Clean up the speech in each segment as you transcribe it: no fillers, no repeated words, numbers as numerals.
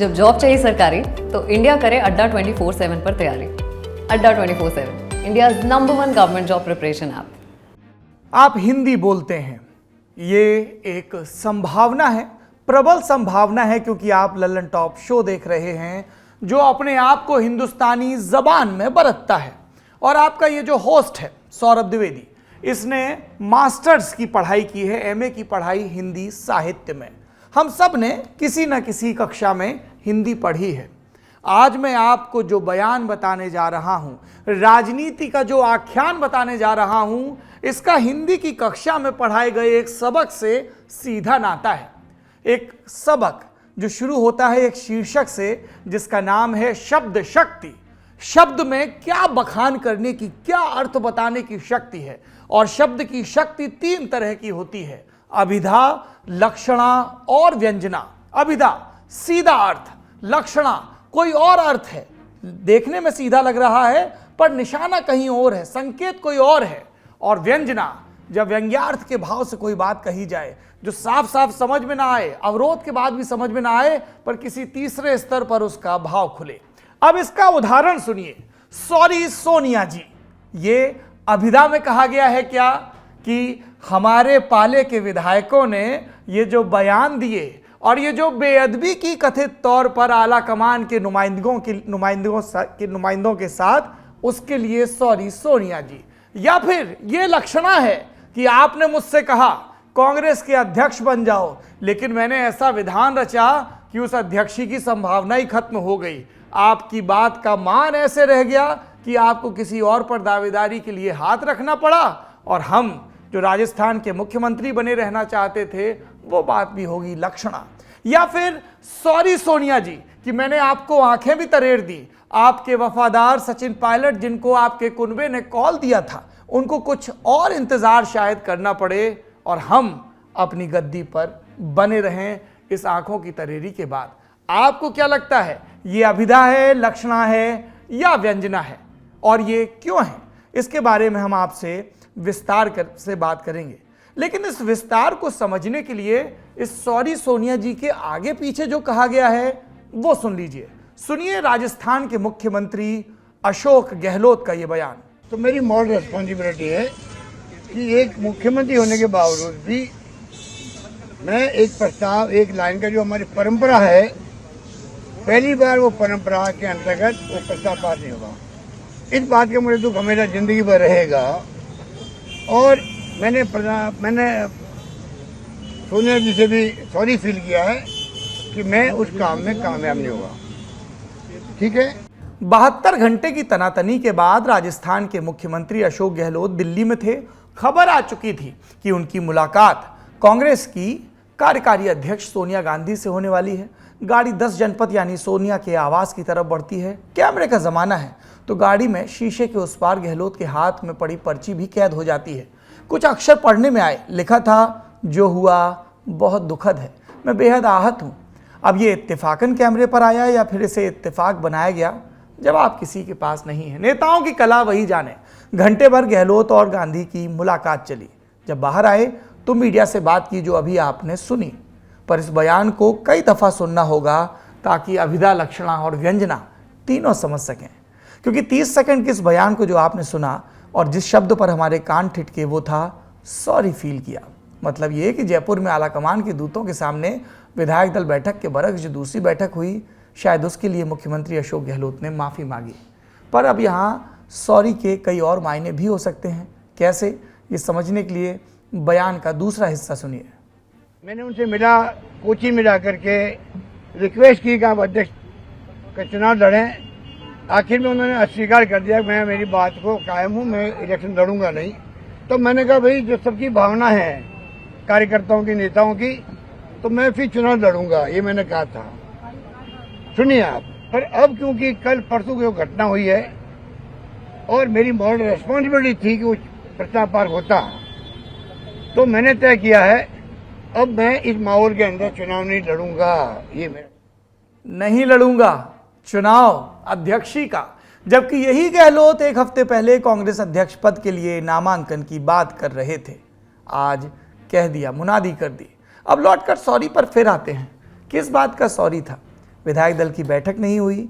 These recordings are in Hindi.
जब जॉब चाहिए सरकारी तो इंडिया करे अड्डा 24/7 पर तैयारी। अड्डा 24/7 India number 1 government job preparation app. आप हिंदी बोलते हैं, ये एक संभावना है, प्रबल संभावना है, क्योंकि आप लल्लन टॉप शो देख रहे हैं जो अपने आप को हिंदुस्तानी जबान में बरतता है। और आपका ये जो होस्ट है सौरभ द्विवेदी, इसने मास्टर्स की पढ़ाई की है, एमए की पढ़ाई हिंदी साहित्य में। हम सब ने किसी न किसी कक्षा में हिंदी पढ़ी है। आज मैं आपको जो बयान बताने जा रहा हूं, राजनीति का जो आख्यान बताने जा रहा हूं, इसका हिंदी की कक्षा में पढ़ाए गए एक सबक से सीधा नाता है। एक सबक जो शुरू होता है एक शीर्षक से जिसका नाम है शब्द शक्ति। शब्द में क्या बखान करने की, क्या अर्थ बताने की शक्ति है। और शब्द की शक्ति 3 तरह की होती है: अभिधा, लक्षणा और व्यंजना। अभिधा सीधा अर्थ, लक्षणा कोई और अर्थ है, देखने में सीधा लग रहा है पर निशाना कहीं और है, संकेत कोई और है। और व्यंजना जब व्यंग्यार्थ के भाव से कोई बात कही जाए जो साफ साफ समझ में ना आए, अवरोध के बाद भी समझ में ना आए, पर किसी तीसरे स्तर पर उसका भाव खुले। अब इसका उदाहरण सुनिए। सॉरी सोनिया जी, ये अभिधा में कहा गया है क्या कि हमारे पाले के विधायकों ने ये जो बयान दिए और ये जो बेअदबी की कथित तौर पर आला कमान के नुमाइंदों के साथ, उसके लिए सॉरी सोनिया जी। या फिर ये लक्षणा है कि आपने मुझसे कहा कांग्रेस के अध्यक्ष बन जाओ, लेकिन मैंने ऐसा विधान रचा कि उस अध्यक्षी की संभावना ही खत्म हो गई। आपकी बात का मान ऐसे रह गया कि आपको किसी और पर दावेदारी के लिए हाथ रखना पड़ा, और हम जो राजस्थान के मुख्यमंत्री बने रहना चाहते थे, वो बात भी होगी लक्षणा। या फिर सॉरी सोनिया जी कि मैंने आपको आंखें भी तरेड़ दी, आपके वफादार सचिन पायलट जिनको आपके कुनबे ने कॉल दिया था, उनको कुछ और इंतजार शायद करना पड़े और हम अपनी गद्दी पर बने रहें इस आंखों की तरेरी के बाद। आपको क्या लगता है, ये अभिधा है, लक्षणा है या व्यंजना है? और ये क्यों है, इसके बारे में हम आपसे विस्तार से बात करेंगे। लेकिन इस विस्तार को समझने के लिए इस सॉरी सोनिया जी के आगे पीछे जो कहा गया है वो सुन लीजिए। सुनिए राजस्थान के मुख्यमंत्री अशोक गहलोत का ये बयान। तो मेरी मॉरल रिस्पॉन्सिबिलिटी है कि एक मुख्यमंत्री होने के बावजूद भी मैं एक प्रस्ताव, एक लाइन का जो हमारी परंपरा है, पहली बार वो परंपरा के अंतर्गत वो प्रस्ताव पास नहीं होगा। इस बात का मुझे दुख हमेशा जिंदगी भर रहेगा। और मैंने सोनिया जी से भी सॉरी फील किया है कि मैं उस काम में कामयाब नहीं हुआ। ठीक है। 72 घंटे की तनातनी के बाद राजस्थान के मुख्यमंत्री अशोक गहलोत दिल्ली में थे। खबर आ चुकी थी कि उनकी मुलाकात कांग्रेस की कार्यकारी अध्यक्ष सोनिया गांधी से होने वाली है। गाड़ी 10 जनपद यानी सोनिया के आवास की तरफ बढ़ती है। कैमरे का जमाना है तो गाड़ी में शीशे के उस पार गहलोत के हाथ में पड़ी पर्ची भी कैद हो जाती है। कुछ अक्षर पढ़ने में आए, लिखा था, जो हुआ बहुत दुखद है, मैं बेहद आहत हूँ। अब ये इत्तेफाकन कैमरे पर आया या फिर इसे इत्तेफाक बनाया गया, जवाब किसी के पास नहीं है। नेताओं की कला वही जाने। घंटे भर गहलोत और गांधी की मुलाकात चली। जब बाहर आए तो मीडिया से बात की जो अभी आपने सुनी, पर इस बयान को कई दफ़ा सुनना होगा ताकि अभिधा, लक्षणा और व्यंजना तीनों समझ सकें। क्योंकि 30 सेकंड के इस बयान को जो आपने सुना और जिस शब्द पर हमारे कान ठिठके वो था सॉरी फील किया। मतलब ये कि जयपुर में आलाकमान के दूतों के सामने विधायक दल बैठक के बरक्स जो दूसरी बैठक हुई, शायद उसके लिए मुख्यमंत्री अशोक गहलोत ने माफ़ी मांगी। पर अब यहाँ सॉरी के कई और मायने भी हो सकते हैं। कैसे, ये समझने के लिए बयान का दूसरा हिस्सा सुनिए। मैंने उनसे मिला, कोची में जाकर के रिक्वेस्ट की कि आप अध्यक्ष का चुनाव लड़ें। आखिर में उन्होंने अस्वीकार कर दिया। मैं मेरी बात को कायम हूँ, मैं इलेक्शन लड़ूंगा नहीं। तो मैंने कहा भाई जो सबकी भावना है कार्यकर्ताओं की, नेताओं की, तो मैं फिर चुनाव लड़ूंगा, ये मैंने कहा था। सुनिए आप। पर अब क्योंकि कल परसों की जो घटना हुई है और मेरी मॉरल रिस्पॉन्सिबिलिटी थी कि वो प्रस्ताव पास होता, तो मैंने तय किया है अब मैं इस माहौल के अंदर चुनाव नहीं लड़ूंगा। ये मेरा नहीं लड़ूंगा चुनाव अध्यक्षी का। जबकि यही गहलोत एक हफ्ते पहले कांग्रेस अध्यक्ष पद के लिए नामांकन की बात कर रहे थे। आज कह दिया, मुनादी कर दी। अब लौटकर सॉरी पर फिर आते हैं। किस बात का सॉरी था? विधायक दल की बैठक नहीं हुई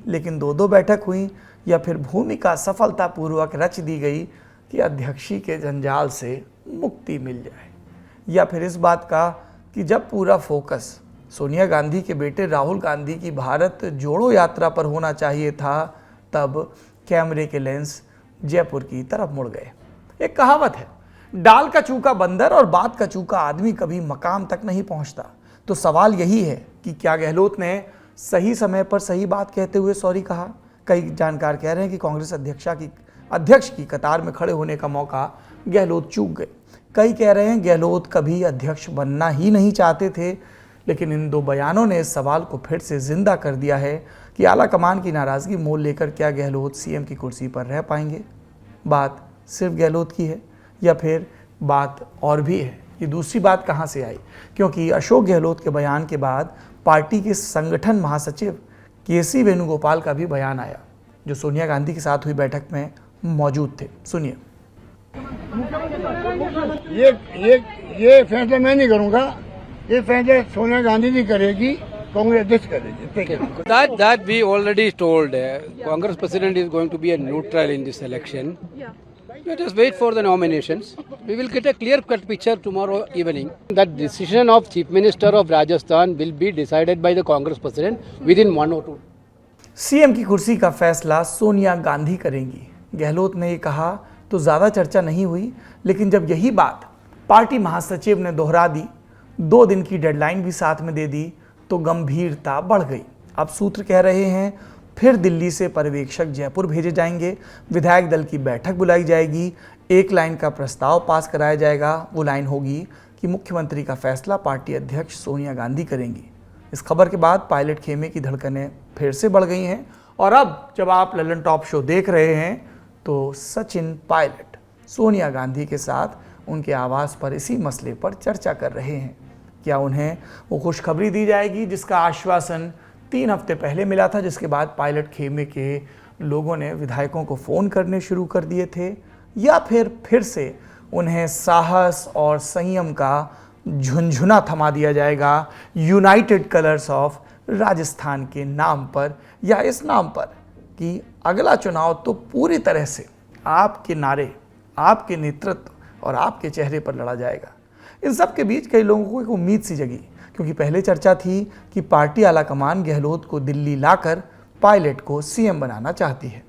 लेकिन दो बैठक हुई, या फिर भूमिका सफलतापूर्वक रच दी गई कि अध्यक्षी के जंजाल से मुक्ति मिल जाए, या फिर इस बात का कि जब पूरा फोकस सोनिया गांधी के बेटे राहुल गांधी की भारत जोड़ो यात्रा पर होना चाहिए था, तब कैमरे के लेंस जयपुर की तरफ मुड़ गए। एक कहावत है, डाल का चूका बंदर और बात का चूका आदमी कभी मकाम तक नहीं पहुंचता। तो सवाल यही है कि क्या गहलोत ने सही समय पर सही बात कहते हुए सॉरी कहा? कई जानकार कह रहे हैं कि कांग्रेस अध्यक्ष की कतार में खड़े होने का मौका गहलोत चूक गए। कई कह रहे हैं गहलोत कभी अध्यक्ष बनना ही नहीं चाहते थे। लेकिन इन दो बयानों ने इस सवाल को फिर से जिंदा कर दिया है कि आला कमान की नाराजगी मोल लेकर क्या गहलोत सीएम की कुर्सी पर रह पाएंगे? बात सिर्फ गहलोत की है या फिर बात और भी है? ये दूसरी बात कहाँ से आई? क्योंकि अशोक गहलोत के बयान के बाद पार्टी के संगठन महासचिव केसी वेणुगोपाल का भी बयान आया, जो सोनिया गांधी के साथ हुई बैठक में मौजूद थे। सुनिए। ये फैसला मैं नहीं करूंगा, ये फैसला सोनिया गांधी जी करेगी, कांग्रेस अध्यक्ष करेगी। That we already told. Congress president is going to be a neutral in this election. Let us wait for the nominations. We will get a clear-cut picture tomorrow evening. That decision of Chief Minister of Rajasthan will be decided by the Congress president within 1 or 2. CM की कुर्सी का फैसला सोनिया गांधी करेंगी, गहलोत ने ये कहा तो ज़्यादा चर्चा नहीं हुई। लेकिन जब यही बात पार्टी महासचिव ने दोहरा दी, 2 दिन की डेडलाइन भी साथ में दे दी, तो गंभीरता बढ़ गई। अब सूत्र कह रहे हैं फिर दिल्ली से पर्यवेक्षक जयपुर भेजे जाएंगे, विधायक दल की बैठक बुलाई जाएगी, एक लाइन का प्रस्ताव पास कराया जाएगा। वो लाइन होगी कि मुख्यमंत्री का फैसला पार्टी अध्यक्ष सोनिया गांधी करेंगी। इस खबर के बाद पायलट खेमे की धड़कनें फिर से बढ़ गई हैं। और अब जब आप ललन टॉप शो देख रहे हैं तो सचिन पायलट सोनिया गांधी के साथ उनके आवास पर इसी मसले पर चर्चा कर रहे हैं। क्या उन्हें वो खुशखबरी दी जाएगी जिसका आश्वासन 3 हफ्ते पहले मिला था, जिसके बाद पायलट खेमे के लोगों ने विधायकों को फ़ोन करने शुरू कर दिए थे, या फिर से उन्हें साहस और संयम का झुनझुना थमा दिया जाएगा यूनाइटेड कलर्स ऑफ राजस्थान के नाम पर, या इस नाम पर कि अगला चुनाव तो पूरी तरह से आपके नारे, आपके नेतृत्व और आपके चेहरे पर लड़ा जाएगा। इन सब के बीच कई लोगों को एक उम्मीद सी जगी, क्योंकि पहले चर्चा थी कि पार्टी आलाकमान गहलोत को दिल्ली लाकर पायलट को सीएम बनाना चाहती है।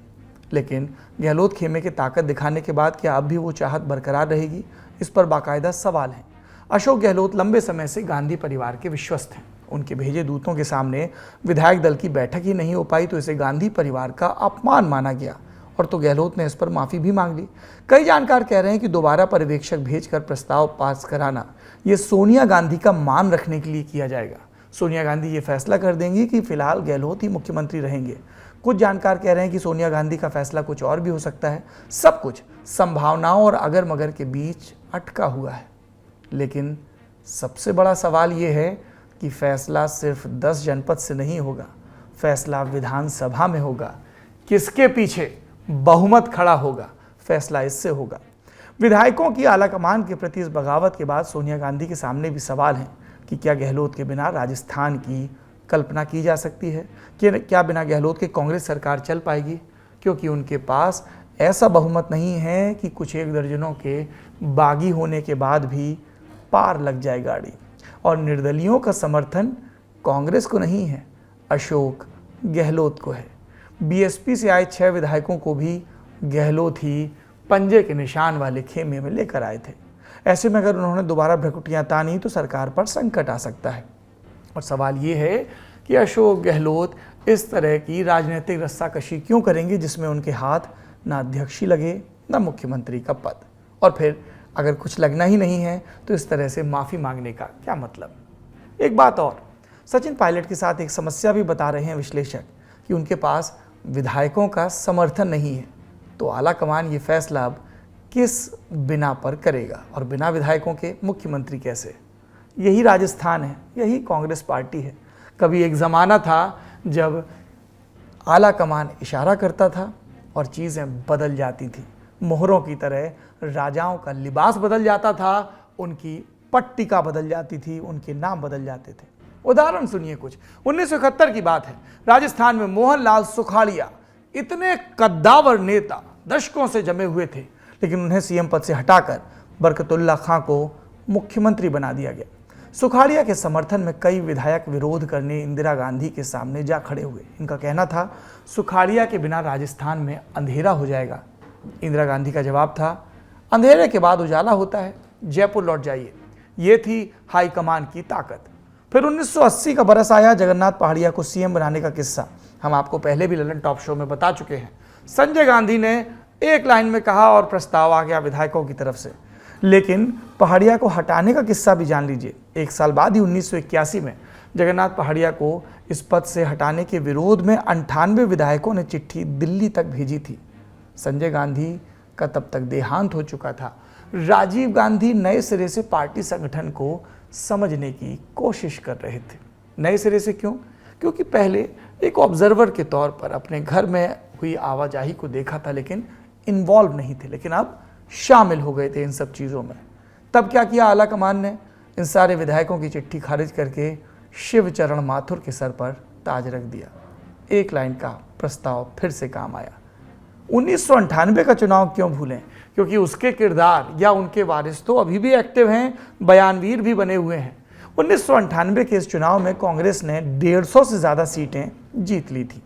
लेकिन गहलोत खेमे की ताकत दिखाने के बाद क्या अब भी वो चाहत बरकरार रहेगी? इस पर बाकायदा सवाल है। अशोक गहलोत लंबे समय से गांधी परिवार के विश्वस्त हैं। उनके भेजे दूतों के सामने विधायक दल की बैठक ही नहीं हो पाई तो इसे गांधी परिवार का अपमान माना गया, और तो गहलोत ने इस पर माफ़ी भी मांग ली। कई जानकार कह रहे हैं कि दोबारा पर्यवेक्षक भेजकर प्रस्ताव पास कराना ये सोनिया गांधी का मान रखने के लिए किया जाएगा। सोनिया गांधी ये फैसला कर देंगी कि फिलहाल गहलोत ही मुख्यमंत्री रहेंगे। कुछ जानकार कह रहे हैं कि सोनिया गांधी का फैसला कुछ और भी हो सकता है। सब कुछ संभावनाओं और अगर मगर के बीच अटका हुआ है। लेकिन सबसे बड़ा सवाल ये है कि फैसला सिर्फ 10 जनपद से नहीं होगा, फैसला विधानसभा में होगा। किसके पीछे बहुमत खड़ा होगा, फैसला इससे होगा। विधायकों की आलाकमान के प्रति इस बगावत के बाद सोनिया गांधी के सामने भी सवाल हैं कि क्या गहलोत के बिना राजस्थान की कल्पना की जा सकती है, कि क्या बिना गहलोत के कांग्रेस सरकार चल पाएगी? क्योंकि उनके पास ऐसा बहुमत नहीं है कि कुछ एक दर्जनों के बागी होने के बाद भी पार लग जाए गाड़ी। और निर्दलियों का समर्थन कांग्रेस को नहीं है, अशोक गहलोत को है। बीएसपी से आए 6 विधायकों को भी गहलोत ही पंजे के निशान वाले खेमे में लेकर आए थे। ऐसे में अगर उन्होंने दोबारा भ्रकुटियां तानी तो सरकार पर संकट आ सकता है। और सवाल ये है कि अशोक गहलोत इस तरह की राजनीतिक रस्साकशी क्यों करेंगे जिसमें उनके हाथ ना अध्यक्षी लगे ना मुख्यमंत्री का पद। और फिर अगर कुछ लगना ही नहीं है तो इस तरह से माफ़ी मांगने का क्या मतलब? एक बात और, सचिन पायलट के साथ एक समस्या भी बता रहे हैं विश्लेषक कि उनके पास विधायकों का समर्थन नहीं है। तो आलाकमान ये फैसला अब किस बिना पर करेगा, और बिना विधायकों के मुख्यमंत्री कैसे? यही राजस्थान है, यही कांग्रेस पार्टी है। कभी एक ज़माना था जब आलाकमान इशारा करता था और चीज़ें बदल जाती थी। मोहरों की तरह राजाओं का लिबास बदल जाता था, उनकी पट्टिका बदल जाती थी, उनके नाम बदल जाते थे। उदाहरण सुनिए कुछ। 1971 की बात है, राजस्थान में मोहनलाल सुखाड़िया इतने कद्दावर नेता दशकों से जमे हुए थे, लेकिन उन्हें सीएम पद से हटाकर बरकतुल्ला खां को मुख्यमंत्री बना दिया गया। सुखाड़िया के समर्थन में कई विधायक विरोध करने इंदिरा गांधी के सामने जा खड़े हुए। इनका कहना था सुखाड़िया के बिना राजस्थान में अंधेरा हो जाएगा। इंदिरा गांधी का जवाब था, अंधेरे के बाद उजाला होता है, जयपुर लौट जाइए। ये थी हाईकमान की ताकत। फिर 1980 का बरस आया, जगन्नाथ पहाड़िया को सीएम बनाने का किस्सा हम आपको पहले भी ललन टॉप शो में बता चुके हैं। संजय गांधी ने एक लाइन में कहा और प्रस्ताव आ गया विधायकों की तरफ से। लेकिन पहाड़िया को हटाने का किस्सा भी जान लीजिए। एक साल बाद ही 1981 में जगन्नाथ पहाड़िया को इस पद से हटाने के विरोध में 98 विधायकों ने चिट्ठी दिल्ली तक भेजी थी। संजय गांधी का तब तक देहांत हो चुका था। राजीव गांधी नए सिरे से पार्टी संगठन को समझने की कोशिश कर रहे थे। नए सिरे से क्यों? क्योंकि पहले एक ऑब्जर्वर के तौर पर अपने घर में हुई आवाजाही को देखा था, लेकिन इन्वॉल्व नहीं थे। लेकिन अब शामिल हो गए थे इन सब चीज़ों में। तब क्या किया आला कमान ने? इन सारे विधायकों की चिट्ठी खारिज करके शिवचरण माथुर के सर पर ताज रख दिया। एक लाइन का प्रस्ताव फिर से काम आया। 1998 का चुनाव क्यों भूलें? क्योंकि उसके किरदार या उनके वारिस तो अभी भी एक्टिव हैं, बयानवीर भी बने हुए हैं। 1998 के इस चुनाव में कांग्रेस ने 150 से ज़्यादा सीटें जीत ली थी।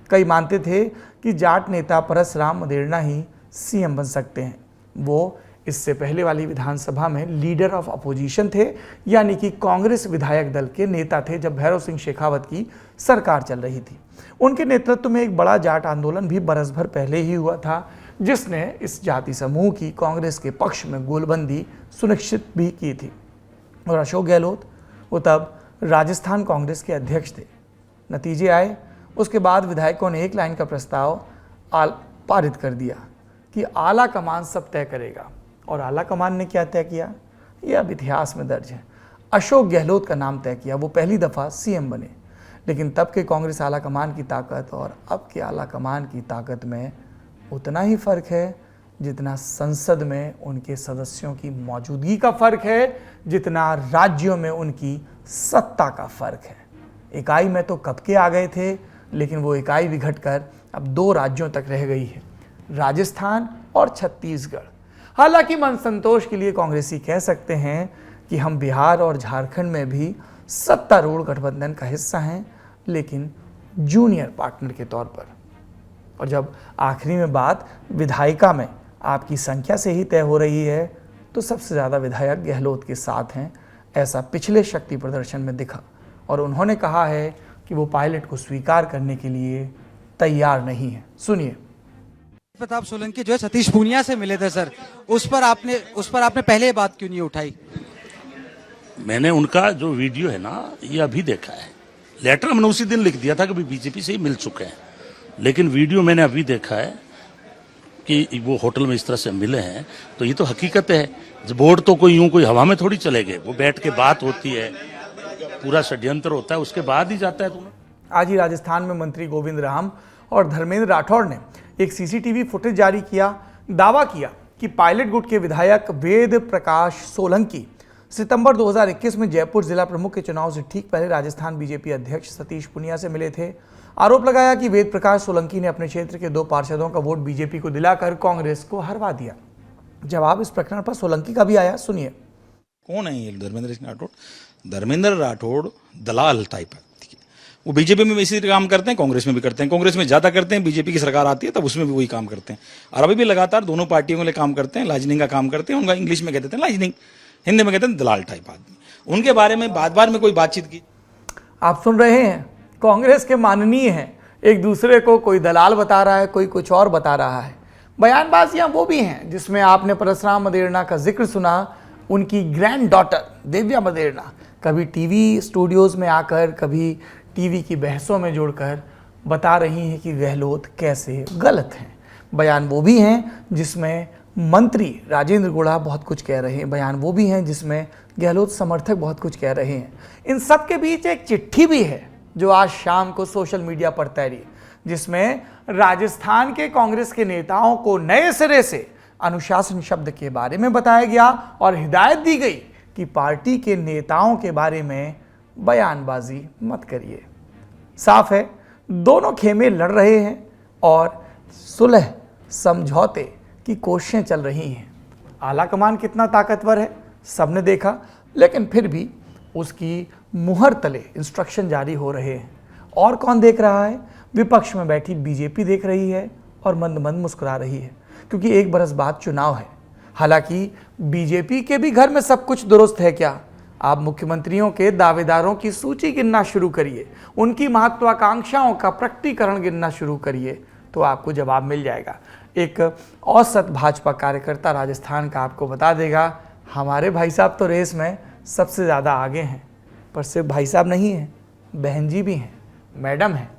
कई मानते थे कि जाट नेता परसराम मदेरणा ही सीएम बन सकते हैं। वो इससे पहले वाली विधानसभा में लीडर ऑफ अपोजिशन थे, यानी कि कांग्रेस विधायक दल के नेता थे जब भैरव सिंह शेखावत की सरकार चल रही थी। उनके नेतृत्व में एक बड़ा जाट आंदोलन भी बरस भर पहले ही हुआ था, जिसने इस जाति समूह की कांग्रेस के पक्ष में गोलबंदी सुनिश्चित भी की थी। और अशोक गहलोत वो तब राजस्थान कांग्रेस के अध्यक्ष थे। नतीजे आए, उसके बाद विधायकों ने एक लाइन का प्रस्ताव पारित कर दिया कि आला कमान सब तय करेगा। और आला कमान ने क्या तय किया, यह अब इतिहास में दर्ज है। अशोक गहलोत का नाम तय किया। वो पहली दफ़ा सीएम बने। लेकिन तब के कांग्रेस आला कमान की ताकत और अब के आला कमान की ताकत में उतना ही फ़र्क है जितना संसद में उनके सदस्यों की मौजूदगी का फ़र्क है, जितना राज्यों में उनकी सत्ता का फ़र्क है। इकाई में तो कब के आ गए थे, लेकिन वो इकाई भी घटकर अब 2 राज्यों तक रह गई है, राजस्थान और छत्तीसगढ़। हालांकि मन संतोष के लिए कांग्रेसी कह सकते हैं कि हम बिहार और झारखंड में भी सत्तारूढ़ गठबंधन का हिस्सा हैं, लेकिन जूनियर पार्टनर के तौर पर। और जब आखिरी में बात विधायिका में आपकी संख्या से ही तय हो रही है, तो सबसे ज़्यादा विधायक गहलोत के साथ हैं, ऐसा पिछले शक्ति प्रदर्शन में दिखा। और उन्होंने कहा है कि वो पायलट को स्वीकार करने के लिए तैयार नहीं है। सुनिए। प्रताप सोलंकी जो है सतीश पूनिया से मिले थे सर, उस पर आपने पहले बात क्यों नहीं उठाई? मैंने उनका जो वीडियो है ना, ये अभी देखा है। लेटर मैंने उसी दिन लिख दिया था कि बीजेपी से ही मिल चुके हैं, लेकिन वीडियो मैंने अभी देखा है कि वो होटल में इस तरह से मिले हैं। तो ये तो हकीकत है। बोर्ड तो कोई हवा में थोड़ी चले गए, वो बैठ के बात होती है, पूरा षड्यंत्र होता है, उसके बाद ही जाता है। तुम्हें आज ही राजस्थान में मंत्री गोविंद राम और धर्मेंद्र राठौड़ ने एक सीसीटीवी फुटेज जारी किया। दावा किया कि पायलट गुट के विधायक वेद प्रकाश सोलंकी सितंबर 2021 में जयपुर जिला प्रमुख के चुनाव से ठीक पहले राजस्थान बीजेपी अध्यक्ष सतीश पूनिया से मिले थे। आरोप लगाया कि वेद प्रकाश सोलंकी ने अपने क्षेत्र के 2 पार्षदों का वोट बीजेपी को दिलाकर कांग्रेस को हरवा दिया। जवाब इस प्रकरण पर सोलंकी का भी आया, सुनिए। कौन है ये धर्मेंद्र राठौड़? धर्मेंद्र राठौड़ दलाल टाइप है। वो बीजेपी में भी इसी काम करते हैं, कांग्रेस में भी करते हैं। कांग्रेस में ज्यादा करते हैं, बीजेपी की सरकार आती है तब उसमें भी वही काम करते हैं। और अभी भी लगातार दोनों पार्टियों के लिए काम करते हैं, लाइजनिंग का काम करते हैं। उनका इंग्लिश में कहते हैं लाइजनिंग, हिंदी में कहते हैं दलाल टाइप आदमी। उनके बारे में बार में कोई बातचीत की? आप सुन रहे हैं, कांग्रेस के माननीय हैं, एक दूसरे को कोई दलाल बता रहा है, कोई कुछ और बता रहा है। बयानबाजियां वो भी हैं जिसमें आपने परसराम मदेरणा का जिक्र सुना। उनकी ग्रैंड डॉटर दिव्या मदेरणा कभी टीवी स्टूडियोज़ में आकर, कभी टीवी की बहसों में जुड़कर बता रही हैं कि गहलोत कैसे गलत हैं। बयान वो भी हैं जिसमें मंत्री राजेंद्र गुड़ा बहुत कुछ कह रहे हैं। बयान वो भी हैं जिसमें गहलोत समर्थक बहुत कुछ कह रहे हैं। इन सब के बीच एक चिट्ठी भी है जो आज शाम को सोशल मीडिया पर तैरी, जिसमें राजस्थान के कांग्रेस के नेताओं को नए सिरे से अनुशासन शब्द के बारे में बताया गया और हिदायत दी गई कि पार्टी के नेताओं के बारे में बयानबाजी मत करिए। साफ है दोनों खेमे लड़ रहे हैं और सुलह समझौते की कोशिशें चल रही हैं। आला कमान कितना ताकतवर है सबने देखा, लेकिन फिर भी उसकी मुहर तले इंस्ट्रक्शन जारी हो रहे हैं। और कौन देख रहा है? विपक्ष में बैठी बीजेपी देख रही है और मंद मंद मुस्कुरा रही है, क्योंकि एक बरस बाद चुनाव है। हालांकि बीजेपी के भी घर में सब कुछ दुरुस्त है क्या? आप मुख्यमंत्रियों के दावेदारों की सूची गिनना शुरू करिए, उनकी महत्वाकांक्षाओं का प्रकटीकरण गिनना शुरू करिए, तो आपको जवाब मिल जाएगा। एक औसत भाजपा कार्यकर्ता राजस्थान का आपको बता देगा, हमारे भाई साहब तो रेस में सबसे ज़्यादा आगे हैं। पर सिर्फ भाई साहब नहीं हैं, बहन जी भी हैं, मैडम हैं।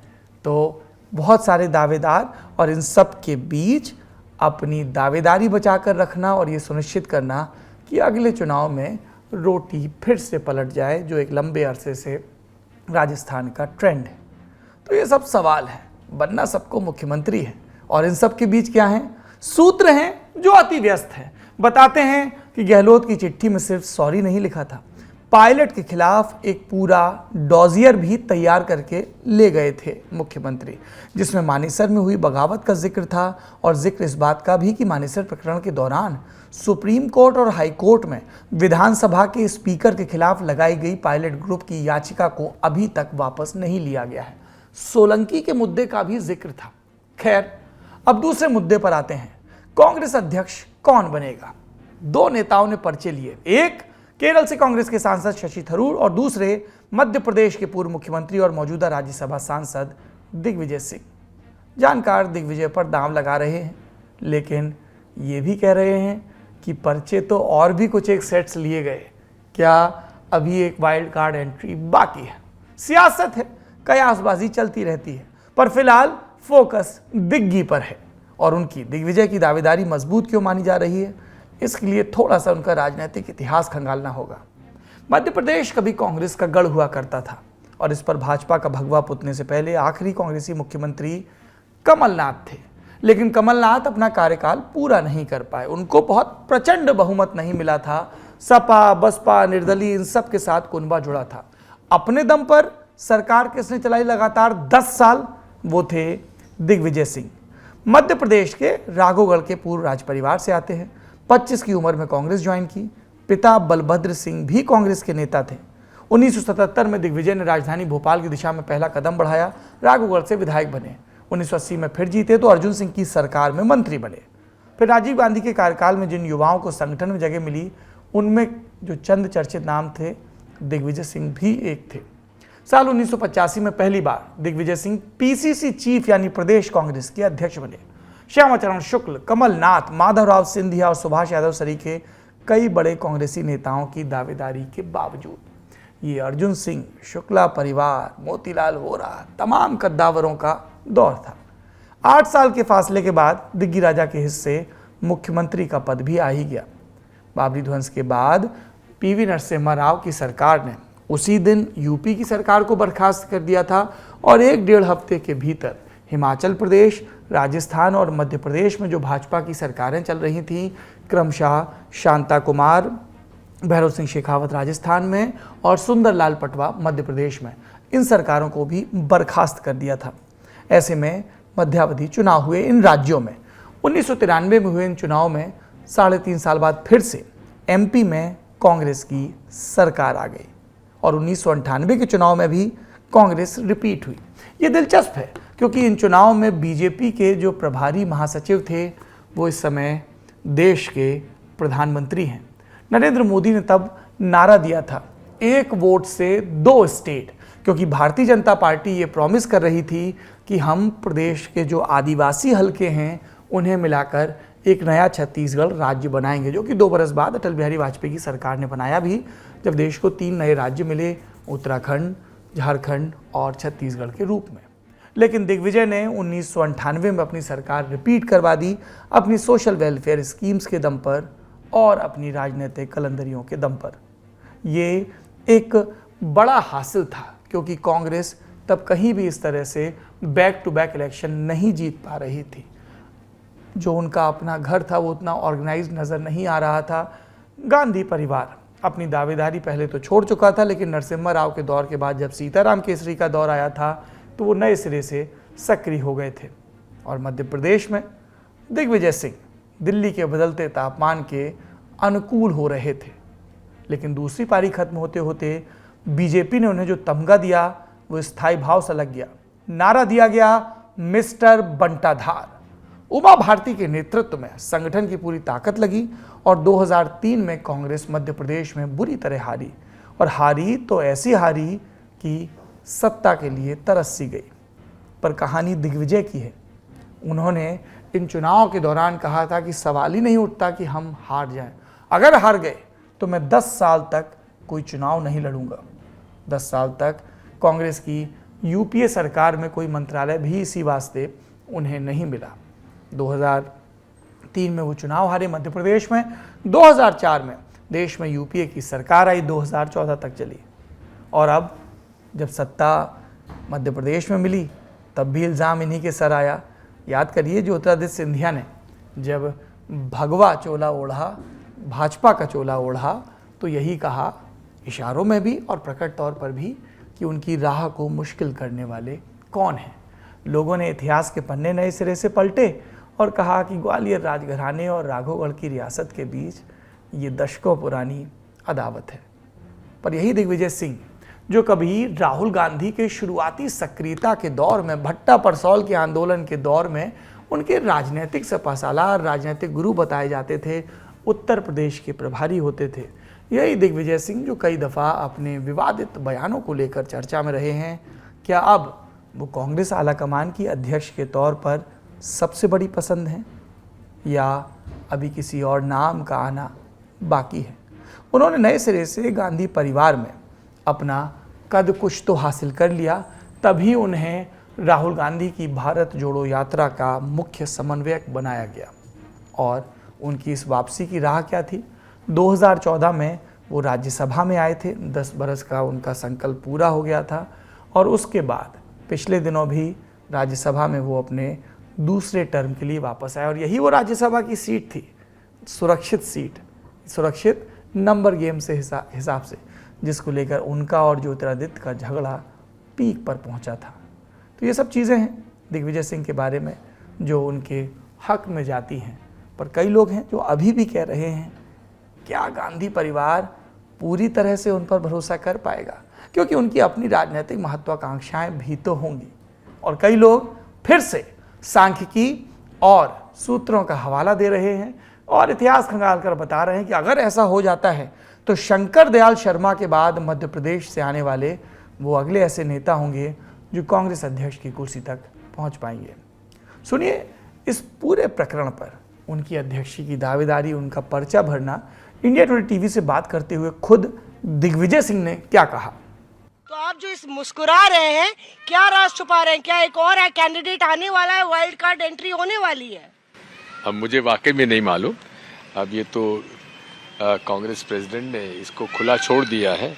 तो बहुत सारे दावेदार, और इन सब के बीच अपनी दावेदारी बचाकर रखना और ये सुनिश्चित करना कि अगले चुनाव में रोटी फिर से पलट जाए, जो एक लंबे अरसे से राजस्थान का ट्रेंड है। तो ये सब सवाल है, बनना सबको मुख्यमंत्री है, और इन सब के बीच क्या है? सूत्र हैं जो अति व्यस्त हैं। बताते हैं कि गहलोत की चिट्ठी में सिर्फ सॉरी नहीं लिखा था, पायलट के खिलाफ एक पूरा डॉजियर भी तैयार करके ले गए थे मुख्यमंत्री, जिसमें मानेसर में हुई बगावत का जिक्र था, और जिक्र इस बात का भी कि मानेसर प्रकरण के दौरान सुप्रीम कोर्ट और हाई कोर्ट में विधानसभा के स्पीकर के खिलाफ लगाई गई पायलट ग्रुप की याचिका को अभी तक वापस नहीं लिया गया है। सोलंकी के मुद्दे का भी जिक्र था। खैर, अब दूसरे मुद्दे पर आते हैं। कांग्रेस अध्यक्ष कौन बनेगा? दो नेताओं ने पर्चे लिए, एक केरल से कांग्रेस के सांसद शशि थरूर और दूसरे मध्य प्रदेश के पूर्व मुख्यमंत्री और मौजूदा राज्यसभा सांसद दिग्विजय सिंह। जानकार दिग्विजय पर दांव लगा रहे हैं, लेकिन ये भी कह रहे हैं कि पर्चे तो और भी कुछ एक सेट्स लिए गए, क्या अभी एक वाइल्ड कार्ड एंट्री बाकी है? सियासत है, कयासबाजी चलती रहती है, पर फिलहाल फोकस दिग्गी पर है। और उनकी दिग्विजय की दावेदारी मजबूत क्यों मानी जा रही है, इसके लिए थोड़ा सा उनका राजनीतिक इतिहास खंगालना होगा। मध्य प्रदेश कभी कांग्रेस का गढ़ हुआ करता था, और इस पर भाजपा का भगवा पुतने से पहले आखिरी कांग्रेसी मुख्यमंत्री कमलनाथ थे। लेकिन कमलनाथ अपना कार्यकाल पूरा नहीं कर पाए, उनको बहुत प्रचंड बहुमत नहीं मिला था। सपा, बसपा, निर्दलीय इन सब के साथ कुनबा जुड़ा था। अपने दम पर सरकार किसने चलाई लगातार 10 साल? वो थे दिग्विजय सिंह। मध्य प्रदेश के राघोगढ़ के पूर्व राज परिवार से आते हैं। 25 की उम्र में कांग्रेस ज्वाइन की। पिता बलभद्र सिंह भी कांग्रेस के नेता थे। 1977 में दिग्विजय ने राजधानी भोपाल की दिशा में पहला कदम बढ़ाया, राघोगढ़ से विधायक बने। 1980 में फिर जीते तो अर्जुन सिंह की सरकार में मंत्री बने। फिर राजीव गांधी के कार्यकाल में जिन युवाओं को संगठन में जगह मिली, उनमें जो चंद चर्चित नाम थे, दिग्विजय सिंह भी एक थे। साल 1985 में पहली बार दिग्विजय सिंह पीसीसी चीफ यानी प्रदेश कांग्रेस के अध्यक्ष बने। श्यामाचरण शुक्ल, कमलनाथ, माधवराव सिंधिया और सुभाष यादव सरीखे कई बड़े कांग्रेसी नेताओं की दावेदारी के बावजूद ये अर्जुन सिंह, शुक्ला परिवार, मोतीलाल वोरा, तमाम कद्दावरों का दौर था। 8 साल के फासले के बाद दिग्गी राजा के हिस्से मुख्यमंत्री का पद भी आ ही गया। बाबरी ध्वंस के बाद पीवी नरसिम्हा राव की सरकार ने उसी दिन यूपी की सरकार को बर्खास्त कर दिया था, और 1-1.5 हफ्ते के भीतर हिमाचल प्रदेश, राजस्थान और मध्य प्रदेश में जो भाजपा की सरकारें चल रही थीं, क्रमशः शांता कुमार, भैरव सिंह शेखावत राजस्थान में और सुंदरलाल पटवा मध्य प्रदेश में, इन सरकारों को भी बर्खास्त कर दिया था। ऐसे में मध्यावधि चुनाव हुए इन राज्यों में। 1993 में हुए इन चुनाव में 3.5 साल बाद फिर से एमपी में कांग्रेस की सरकार आ गई, और 1998 के चुनाव में भी कांग्रेस रिपीट हुई। ये दिलचस्प है क्योंकि इन चुनाव में बीजेपी के जो प्रभारी महासचिव थे, वो इस समय देश के प्रधानमंत्री हैं। नरेंद्र मोदी ने तब नारा दिया था, 1 वोट से 2 स्टेट, क्योंकि भारतीय जनता पार्टी ये प्रॉमिस कर रही थी कि हम प्रदेश के जो आदिवासी हलके हैं उन्हें मिलाकर एक नया छत्तीसगढ़ राज्य बनाएंगे, जो कि 2 बरस बाद अटल बिहारी वाजपेयी की सरकार ने बनाया भी, जब देश को 3 नए राज्य मिले, उत्तराखंड, झारखंड और छत्तीसगढ़ के रूप में। लेकिन दिग्विजय ने 1998 में अपनी सरकार रिपीट करवा दी, अपनी सोशल वेलफेयर स्कीम्स के दम पर और अपनी राजनीतिक कलंदरियों के दम पर। ये एक बड़ा हासिल था, क्योंकि कांग्रेस तब कहीं भी इस तरह से बैक टू बैक इलेक्शन नहीं जीत पा रही थी। जो उनका अपना घर था वो उतना ऑर्गेनाइज्ड नज़र नहीं आ रहा था। गांधी परिवार अपनी दावेदारी पहले तो छोड़ चुका था, लेकिन नरसिम्हा राव के दौर के बाद जब सीताराम केसरी का दौर आया था तो वो नए सिरे से सक्रिय हो गए थे। और मध्य प्रदेश में दिग्विजय सिंह दिल्ली के बदलते तापमान के अनुकूल हो रहे थे, लेकिन दूसरी पारी खत्म होते होते बीजेपी ने उन्हें जो तमगा दिया वो स्थायी भाव सा लग गया। नारा दिया गया मिस्टर बंटाधार। उमा भारती के नेतृत्व में संगठन की पूरी ताकत लगी और 2003 में कांग्रेस मध्य प्रदेश में बुरी तरह हारी, और हारी तो ऐसी हारी कि सत्ता के लिए तरस सी गई। पर कहानी दिग्विजय की है। उन्होंने इन चुनाव के दौरान कहा था कि सवाल ही नहीं उठता कि हम हार जाएं। अगर हार गए तो मैं 10 साल तक कोई चुनाव नहीं लड़ूंगा। 10 साल तक कांग्रेस की यूपीए सरकार में कोई मंत्रालय भी इसी वास्ते उन्हें नहीं मिला। 2003 में वो चुनाव हारे मध्य प्रदेश में। 2004 में देश में यूपीए की सरकार आई, 2014 तक चली, और अब जब सत्ता मध्य प्रदेश में मिली तब भी इल्ज़ाम इन्हीं के सर आया। याद करिए ज्योतिरादित्य सिंधिया ने जब भगवा चोला ओढ़ा, भाजपा का चोला ओढ़ा, तो यही कहा इशारों में भी और प्रकट तौर पर भी कि उनकी राह को मुश्किल करने वाले कौन हैं। लोगों ने इतिहास के पन्ने नए सिरे से पलटे और कहा कि ग्वालियर राजघराने और राघवगढ़ की रियासत के बीच ये दशकों पुरानी अदावत है। पर यही दिग्विजय सिंह जो कभी राहुल गांधी के शुरुआती सक्रियता के दौर में, भट्टा परसौल के आंदोलन के दौर में उनके राजनीतिक सपासालार, राजनीतिक गुरु बताए जाते थे, उत्तर प्रदेश के प्रभारी होते थे, यही दिग्विजय सिंह जो कई दफ़ा अपने विवादित बयानों को लेकर चर्चा में रहे हैं, क्या अब वो कांग्रेस आलाकमान की अध्यक्ष के तौर पर सबसे बड़ी पसंद हैं या अभी किसी और नाम का आना बाकी है? उन्होंने नए सिरे से गांधी परिवार में अपना कद कुछ तो हासिल कर लिया, तभी उन्हें राहुल गांधी की भारत जोड़ो यात्रा का मुख्य समन्वयक बनाया गया। और उनकी इस वापसी की राह क्या थी? 2014 में वो राज्यसभा में आए थे, 10 बरस का उनका संकल्प पूरा हो गया था, और उसके बाद पिछले दिनों भी राज्यसभा में वो अपने दूसरे टर्म के लिए वापस आए। और यही वो राज्यसभा की सीट थी, सुरक्षित सीट, सुरक्षित नंबर गेम से हिसाब से, जिसको लेकर उनका और ज्योतिरादित्य का झगड़ा पीक पर पहुंचा था। तो ये सब चीज़ें हैं दिग्विजय सिंह के बारे में जो उनके हक में जाती हैं। पर कई लोग हैं जो अभी भी कह रहे हैं क्या गांधी परिवार पूरी तरह से उन पर भरोसा कर पाएगा, क्योंकि उनकी अपनी राजनीतिक महत्वाकांक्षाएं भी तो होंगी। और कई लोग फिर से सांख्यिकी और सूत्रों का हवाला दे रहे हैं और इतिहास खंगाल कर बता रहे हैं कि अगर ऐसा हो जाता है तो शंकर दयाल शर्मा के बाद मध्य प्रदेश से आने वाले वो अगले ऐसे नेता होंगे जो कांग्रेस अध्यक्ष की कुर्सी तक पहुंच पाएंगे। सुनिए इस पूरे प्रकरण पर उनकी अध्यक्षी की दावेदारी, उनका पर्चा भरना, इंडिया टुडे टीवी से बात करते हुए खुद दिग्विजय सिंह ने क्या कहा। तो आप जो इस मुस्कुरा रहे हैं, क्या राज छुपा रहे हैं? क्या एक और है कैंडिडेट आने वाला है, वाइल्ड कार्ड एंट्री होने वाली है? अब मुझे वाकई में नहीं मालूम। अब ये तो कांग्रेस प्रेसिडेंट ने इसको खुला छोड़ दिया है।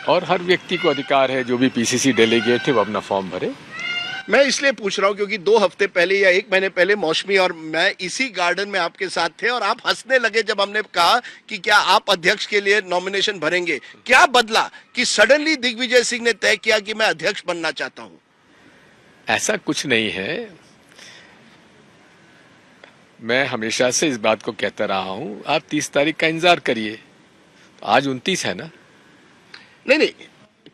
और हर व्यक्ति को अधिकार है, जो भी पीसीसी डेलीगेट है वो अपना फॉर्म भरे। मैं इसलिए पूछ रहा हूँ क्योंकि 2 हफ्ते पहले या 1 महीने पहले मौसमी और मैं इसी गार्डन में आपके साथ थे और आप हंसने लगे जब हमने कहा कि क्या आप अध्यक्ष के लिए नॉमिनेशन भरेंगे। क्या बदला कि सडनली दिग्विजय सिंह ने तय किया कि मैं अध्यक्ष बनना चाहता हूँ? ऐसा कुछ नहीं है। मैं हमेशा से इस बात को कहता रहा हूँ, आप 30 तारीख का इंतजार करिए। आज 29 है ना। नहीं,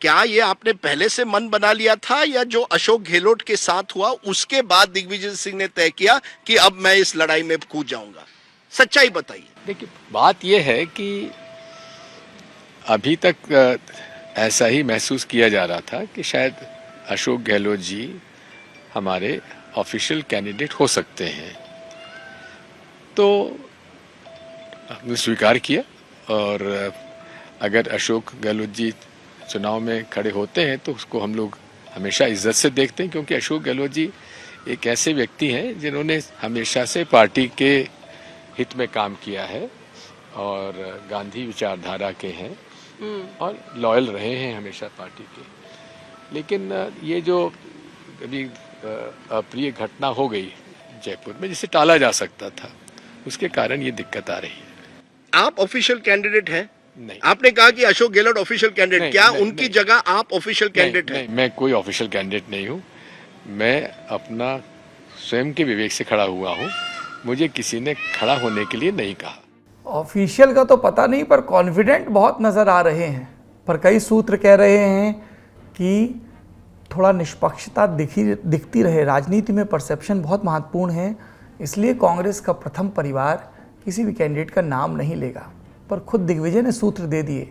क्या ये आपने पहले से मन बना लिया था या जो अशोक गहलोत के साथ हुआ उसके बाद दिग्विजय सिंह ने तय किया कि अब मैं इस लड़ाई में कूद जाऊंगा? सच्चाई बताइए। देखिए, बात यह है कि अभी तक ऐसा ही महसूस किया जा रहा था कि शायद अशोक गहलोत जी हमारे ऑफिशियल कैंडिडेट हो सकते हैं, तो हमने स्वीकार किया। और अगर अशोक गहलोत जी चुनाव में खड़े होते हैं तो उसको हम लोग हमेशा इज्जत से देखते हैं, क्योंकि अशोक गहलोत जी एक ऐसे व्यक्ति हैं जिन्होंने हमेशा से पार्टी के हित में काम किया है और गांधी विचारधारा के हैं और लॉयल रहे हैं हमेशा पार्टी के। लेकिन ये जो अभी अप्रिय घटना हो गई जयपुर में, जिसे टाला जा सकता था, उसके कारण ये दिक्कत आ रही है। आप ऑफिशियल कैंडिडेट हैं नहीं। आपने कहा कि अशोक गहलोत ऑफिशियल कैंडिडेट, नहीं, क्या नहीं, उनकी नहीं। जगह आप ऑफिशियल कैंडिडेट नहीं, हैं? नहीं, मैं कोई ऑफिशियल कैंडिडेट नहीं हूँ। मैं अपना स्वयं के विवेक से खड़ा हुआ हूँ। मुझे किसी ने खड़ा होने के लिए नहीं कहा। ऑफिशियल का तो पता नहीं, पर कॉन्फिडेंट बहुत नज़र आ रहे हैं। पर कई सूत्र कह रहे हैं कि थोड़ा निष्पक्षता दिखती रहे। राजनीति में परसेप्शन बहुत महत्वपूर्ण है, इसलिए कांग्रेस का प्रथम परिवार किसी भी कैंडिडेट का नाम नहीं लेगा। पर खुद दिग्विजय ने सूत्र दे दिए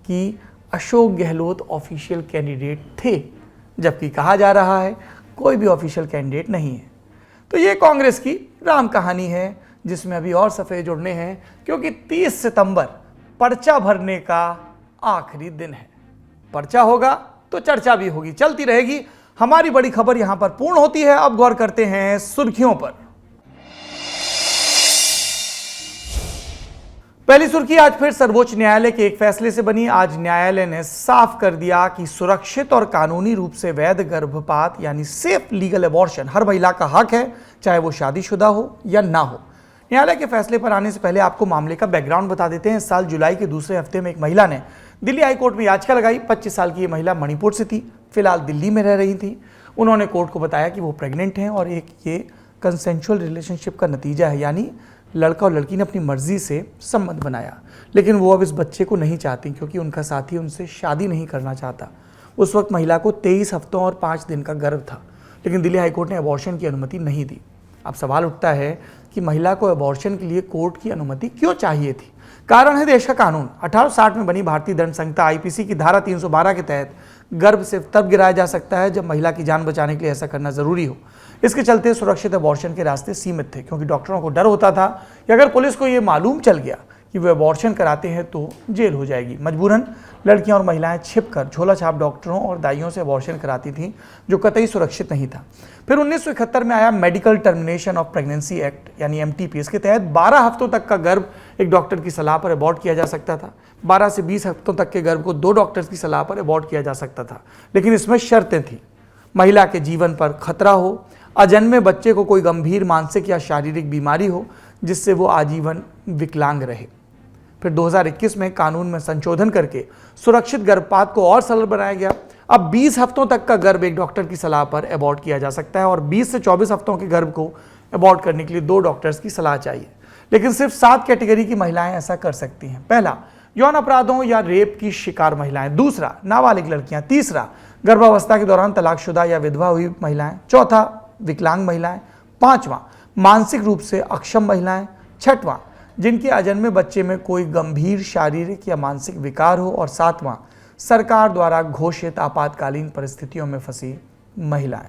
कि अशोक गहलोत ऑफिशियल कैंडिडेट थे, जबकि कहा जा रहा है कोई भी ऑफिशियल कैंडिडेट नहीं है। तो ये कांग्रेस की राम कहानी है, जिसमें अभी और सफ़ेद जुड़ने हैं, क्योंकि 30 सितंबर पर्चा भरने का आखिरी दिन है। पर्चा होगा तो चर्चा भी होगी, चलती रहेगी। हमारी बड़ी खबर यहां पर पूर्ण होती है। अब गौर करते हैं सुर्खियों पर। पहली सुर्खी आज फिर सर्वोच्च न्यायालय के एक फैसले से बनी। आज न्यायालय ने साफ कर दिया कि सुरक्षित और कानूनी रूप से वैध गर्भपात यानी सेफ लीगल एबॉर्शन हर महिला का हक है, चाहे वो शादीशुदा हो या ना हो। न्यायालय के फैसले पर आने से पहले आपको मामले का बैकग्राउंड बता देते हैं। इस साल जुलाई के दूसरे हफ्ते में एक महिला ने दिल्ली हाईकोर्ट में याचिका लगाई। 25 साल की ये महिला मणिपुर से थी, फिलहाल दिल्ली में रह रही थी। उन्होंने कोर्ट को बताया कि वो प्रेग्नेंट हैं और एक ये कंसेंशुअल रिलेशनशिप का नतीजा है, यानी लड़का और लड़की ने अपनी मर्जी से संबंध बनाया। लेकिन वो अब इस बच्चे को नहीं चाहती, क्योंकि उनका साथी उनसे शादी नहीं करना चाहता। उस वक्त महिला को 23 हफ्तों और 5 दिन का गर्भ था, लेकिन दिल्ली हाईकोर्ट ने अबॉर्शन की अनुमति नहीं दी। अब सवाल उठता है कि महिला को अबॉर्शन के लिए कोर्ट की अनुमति क्यों चाहिए थी। कारण है देश का कानून। 1860 में बनी भारतीय दंड संहिता आईपीसी की धारा 312 के तहत गर्भ सिर्फ तब गिराया जा सकता है जब महिला की जान बचाने के लिए ऐसा करना जरूरी हो। इसके चलते सुरक्षित अबॉर्शन के रास्ते सीमित थे, क्योंकि डॉक्टरों को डर होता था कि अगर पुलिस को ये मालूम चल गया कि वे अबॉर्शन कराते हैं तो जेल हो जाएगी। मजबूरन लड़कियां और महिलाएं छिपकर झोला छाप डॉक्टरों और दाइयों से अबॉर्शन कराती थीं, जो कतई सुरक्षित नहीं था। फिर 1971 में आया medical termination of pregnancy act यानी एमटीपी। इसके तहत 12 हफ्तों तक का गर्भ एक डॉक्टर की सलाह पर अबॉर्ट किया जा सकता था। 12 से 20 हफ्तों तक के गर्भ को 2 डॉक्टर्स की सलाह पर अबॉर्ट किया जा सकता था, लेकिन इसमें शर्तें थीं। महिला के जीवन पर खतरा हो, अजन्मे बच्चे को कोई गंभीर मानसिक या शारीरिक बीमारी हो जिससे वो आजीवन विकलांग रहे। फिर 2021 में कानून में संशोधन करके सुरक्षित गर्भपात को और सरल बनाया गया। अब 20 हफ्तों तक का गर्भ एक डॉक्टर की सलाह पर अबॉर्ट किया जा सकता है और 20 से 24 हफ्तों के गर्भ को अबॉर्ट करने के लिए 2 डॉक्टर्स की सलाह चाहिए। लेकिन सिर्फ 7 कैटेगरी की महिलाएं ऐसा कर सकती हैं। पहला, यौन अपराधों या रेप की शिकार महिलाएं। दूसरा, नाबालिग लड़कियां। तीसरा, गर्भावस्था के दौरान तलाकशुदा या विधवा हुई महिलाएं। चौथा, विकलांग महिलाएं। पांचवां, मानसिक रूप से अक्षम महिलाएं। छठवां, जिनके अजन्मे बच्चे में कोई गंभीर शारीरिक या मानसिक विकार हो। और सातवां, सरकार द्वारा घोषित आपातकालीन परिस्थितियों में फंसी महिलाएं।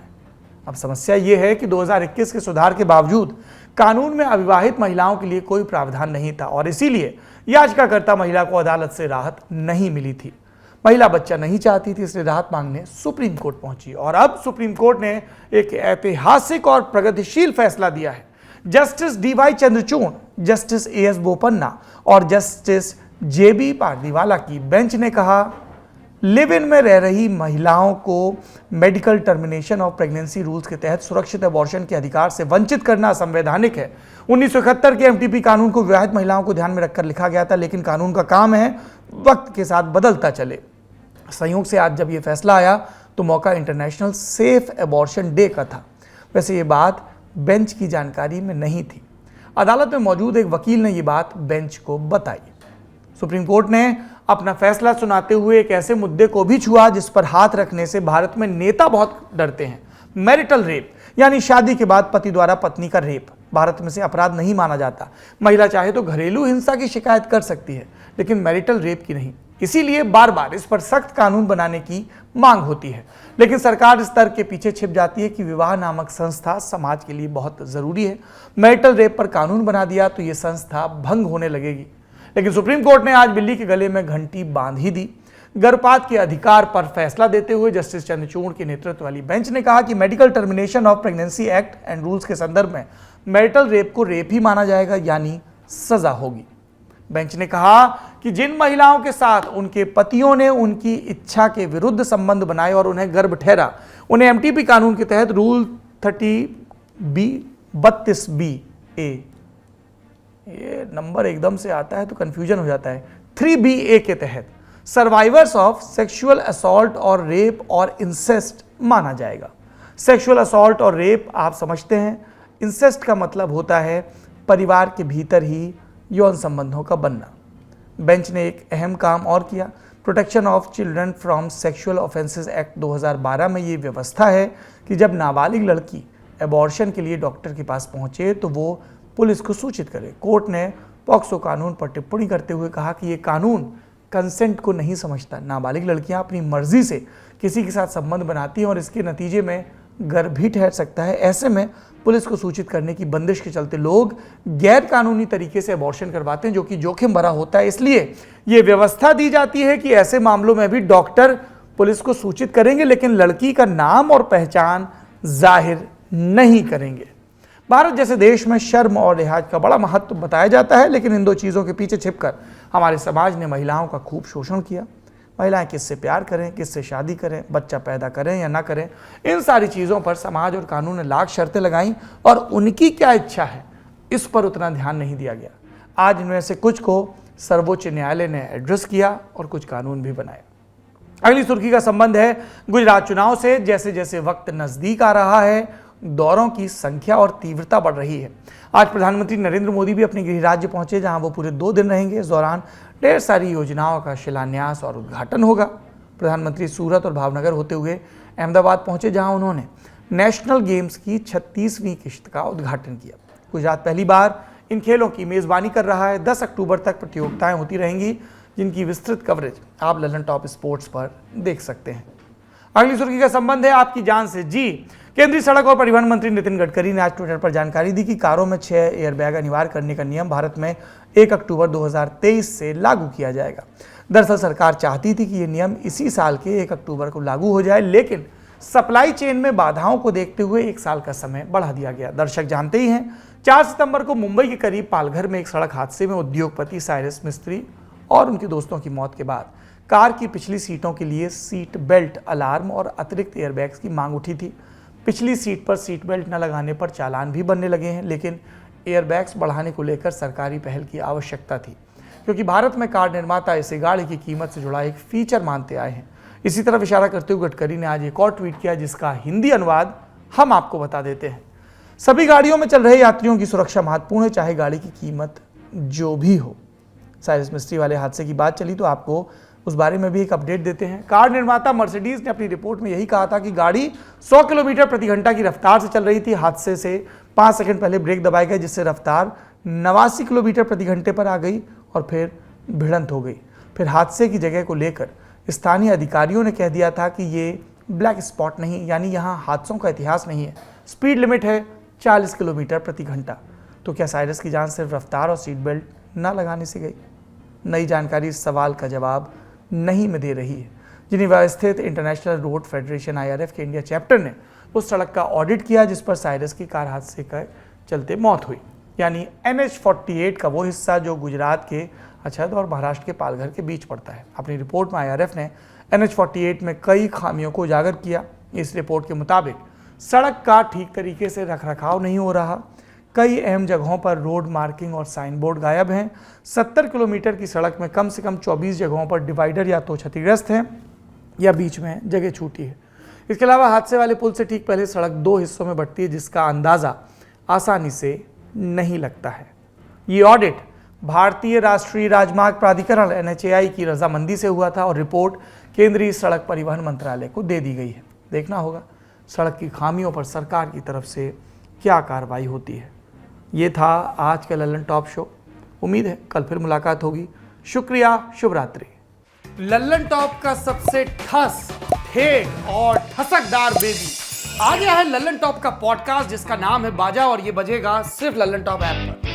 अब समस्या यह है कि 2021 के सुधार के बावजूद कानून में अविवाहित महिलाओं के लिए कोई प्रावधान नहीं था और इसीलिए याचिकाकर्ता महिला को अदालत से राहत नहीं मिली थी। महिला बच्चा नहीं चाहती थी, इसलिए राहत मांगने सुप्रीम कोर्ट पहुंची और अब सुप्रीम कोर्ट ने एक ऐतिहासिक और प्रगतिशील फैसला दिया है। Justice DY Chandrachud, justice AS Bopanna और जस्टिस जेबी पारदीवाला की बेंच ने कहा, लिव इन में रह रही महिलाओं को medical termination of pregnancy rules के तहत सुरक्षित अबॉर्शन के अधिकार से वंचित करना असंवैधानिक है। 1971 के एमटीपी कानून को विवाहित महिलाओं को ध्यान में रखकर लिखा गया था, लेकिन कानून का काम है वक्त के साथ बदलता चले। संयोग से आज जब यह फैसला आया तो मौका इंटरनेशनल सेफ अबॉर्शन डे का था। वैसे ये बात बेंच की जानकारी में नहीं थी। अदालत में मौजूद एक वकील ने यह बात बेंच को बताई। सुप्रीम कोर्ट ने अपना फैसला सुनाते हुए एक ऐसे मुद्दे को भी छुआ जिस पर हाथ रखने से भारत में नेता बहुत डरते हैं। मैरिटल रेप यानी शादी के बाद पति द्वारा पत्नी का रेप भारत में से अपराध नहीं माना जाता। महिला चाहे तो घरेलू हिंसा की शिकायत कर सकती है, लेकिन मैरिटल रेप की नहीं। इसीलिए बार बार इस पर सख्त कानून बनाने की मांग होती है, लेकिन सरकार इस तर्क के पीछे छिप जाती है कि विवाह नामक संस्था समाज के लिए बहुत जरूरी है। मैरिटल रेप पर कानून बना दिया तो ये संस्था भंग होने लगेगी। लेकिन सुप्रीम कोर्ट ने आज बिल्ली के गले में घंटी बांध ही दी। गर्भपात के अधिकार पर फैसला देते हुए जस्टिस चंद्रचूड़ के नेतृत्व वाली बेंच ने कहा कि medical termination of pregnancy act and rules के संदर्भ में मैरिटल रेप को रेप ही माना जाएगा, यानी सजा होगी। बेंच ने कहा कि जिन महिलाओं के साथ उनके पतियों ने उनकी इच्छा के विरुद्ध संबंध बनाए और उन्हें गर्भ ठहरा, उन्हें एमटीपी कानून के तहत रूल 32B ए, ये नंबर एकदम से आता है तो कंफ्यूजन हो जाता है, 3BA के तहत सर्वाइवर्स ऑफ सेक्सुअल असॉल्ट और रेप और इंसेस्ट माना जाएगा। सेक्सुअल असॉल्ट और रेप आप समझते हैं, इंसेस्ट का मतलब होता है परिवार के भीतर ही यौन संबंधों का बनना। बेंच ने एक अहम काम और किया। Protection of children from sexual offences act 2012 में ये व्यवस्था है कि जब नाबालिग लड़की एबॉर्शन के लिए डॉक्टर के पास पहुंचे तो वो पुलिस को सूचित करे। कोर्ट ने पॉक्सो कानून पर टिप्पणी करते हुए कहा कि ये कानून कंसेंट को नहीं समझता। नाबालिग लड़कियां अपनी मर्जी से किसी के साथ संबंध बनाती हैं और इसके नतीजे में गर्भ भी ठहर सकता है। ऐसे में पुलिस को सूचित करने की बंदिश के चलते लोग गैर कानूनी तरीके से अबॉर्शन करवाते हैं, जो कि जोखिम भरा होता है। इसलिए ये व्यवस्था दी जाती है कि ऐसे मामलों में भी डॉक्टर पुलिस को सूचित करेंगे, लेकिन लड़की का नाम और पहचान जाहिर नहीं करेंगे। भारत जैसे देश में शर्म और लिहाज का बड़ा महत्व बताया जाता है, लेकिन इन दो चीज़ों के पीछे छिपकर हमारे समाज ने महिलाओं का खूब शोषण किया। महिलाएं किससे प्यार करें, किससे शादी करें, बच्चा पैदा करें या ना करें, इन सारी चीज़ों पर समाज और कानून ने लाख शर्तें लगाईं और उनकी क्या इच्छा है इस पर उतना ध्यान नहीं दिया गया। आज इनमें से कुछ को सर्वोच्च न्यायालय ने एड्रेस किया और कुछ कानून भी बनाए। अगली सुर्खी का संबंध है गुजरात चुनाव से। जैसे जैसे वक्त नजदीक आ रहा है, दौरों की संख्या और तीव्रता बढ़ रही है। आज प्रधानमंत्री नरेंद्र मोदी भी अपने गृह राज्य पहुंचे, जहां वो पूरे 2 दिन रहेंगे। इस दौरान ढेर सारी योजनाओं का शिलान्यास और उद्घाटन होगा। प्रधानमंत्री सूरत और भावनगर होते हुए अहमदाबाद पहुंचे, जहां उन्होंने नेशनल गेम्स की 36वीं किश्त का उद्घाटन किया। गुजरात पहली बार इन खेलों की मेजबानी कर रहा है। 10 अक्टूबर तक प्रतियोगिताएं होती रहेंगी, जिनकी विस्तृत कवरेज आप ललन टॉप स्पोर्ट्स पर देख सकते हैं। अगली सुर्खी का संबंध है आपकी जान से जी। केंद्रीय सड़क और परिवहन मंत्री नितिन गडकरी ने आज ट्विटर पर जानकारी दी कि कारों में 6 एयरबैग अनिवार्य करने का नियम भारत में 1 अक्टूबर 2023 से लागू किया जाएगा। दरअसल सरकार चाहती थी कि यह नियम इसी साल के 1 अक्टूबर को लागू हो जाए, लेकिन सप्लाई चेन में बाधाओं को देखते हुए 1 साल का समय बढ़ा दिया गया। दर्शक जानते ही हैं, 4 सितंबर को मुंबई के करीब पालघर में एक सड़क हादसे में उद्योगपति साइरस मिस्त्री और उनके दोस्तों की मौत के बाद कार की पिछली सीटों के लिए सीट बेल्ट, अलार्म और अतिरिक्त एयरबैग्स की मांग उठी थी। पिछली सीट पर सीट बेल्ट न लगाने पर चालान भी बनने लगे हैं, लेकिन एयरबैग्स बढ़ाने को लेकर सरकारी पहल की आवश्यकता थी, क्योंकि भारत में कार निर्माता इसे गाड़ी की कीमत से जुड़ा एक फीचर मानते आए हैं। इसी तरफ इशारा करते हुए गडकरी ने आज एक और ट्वीट किया, जिसका हिंदी अनुवाद हम आपको बता देते हैं। सभी गाड़ियों में चल रहे यात्रियों की सुरक्षा महत्वपूर्ण है, चाहे गाड़ी की कीमत जो भी हो। साइरस मिस्त्री वाले हादसे की बात चली तो आपको उस बारे में भी एक अपडेट देते हैं। कार निर्माता मर्सिडीज ने अपनी रिपोर्ट में यही कहा था कि गाड़ी 100 किलोमीटर प्रति घंटा की रफ्तार से चल रही थी। हादसे से 5 सेकंड पहले ब्रेक दबाए गए, जिससे रफ्तार 89 किलोमीटर प्रति घंटे पर आ गई और फिर भिड़ंत हो गई। फिर हादसे की जगह को लेकर स्थानीय अधिकारियों ने कह दिया था कि ये ब्लैक स्पॉट नहीं, यानी यहाँ हादसों का इतिहास नहीं है। स्पीड लिमिट है 40 किलोमीटर प्रति घंटा। तो क्या साइरस की जान सिर्फ रफ्तार और सीट बेल्ट न लगाने से गई? नई जानकारी इस सवाल का जवाब नहीं में दे रही है। जिनेवा स्थित इंटरनेशनल रोड फेडरेशन IRF के इंडिया चैप्टर ने उस सड़क का ऑडिट किया जिस पर साइरस की कार हादसे के चलते मौत हुई, यानी NH48 का वो हिस्सा जो गुजरात के अछद और महाराष्ट्र के पालघर के बीच पड़ता है। अपनी रिपोर्ट में IRF ने NH48 में कई खामियों को उजागर किया। इस रिपोर्ट के मुताबिक सड़क का ठीक तरीके से रखरखाव नहीं हो रहा, कई अहम जगहों पर रोड मार्किंग और साइन बोर्ड गायब हैं। 70 किलोमीटर की सड़क में कम से कम 24 जगहों पर डिवाइडर या तो क्षतिग्रस्त हैं या बीच में जगह छूटी है। इसके अलावा हादसे वाले पुल से ठीक पहले सड़क 2 हिस्सों में बंटती है, जिसका अंदाज़ा आसानी से नहीं लगता है। ये ऑडिट भारतीय राष्ट्रीय राजमार्ग प्राधिकरण NHAI की रजामंदी से हुआ था और रिपोर्ट केंद्रीय सड़क परिवहन मंत्रालय को दे दी गई है। देखना होगा सड़क की खामियों पर सरकार की तरफ से क्या कार्रवाई होती है। ये था आज का ललन टॉप शो। उम्मीद है कल फिर मुलाकात होगी। शुक्रिया, शुभ रात्रि। ललन टॉप का सबसे ठस, ठेठ और ठसकदार बेबी आ गया है ललन टॉप का पॉडकास्ट, जिसका नाम है बाजा, और ये बजेगा सिर्फ ललन टॉप ऐप पर।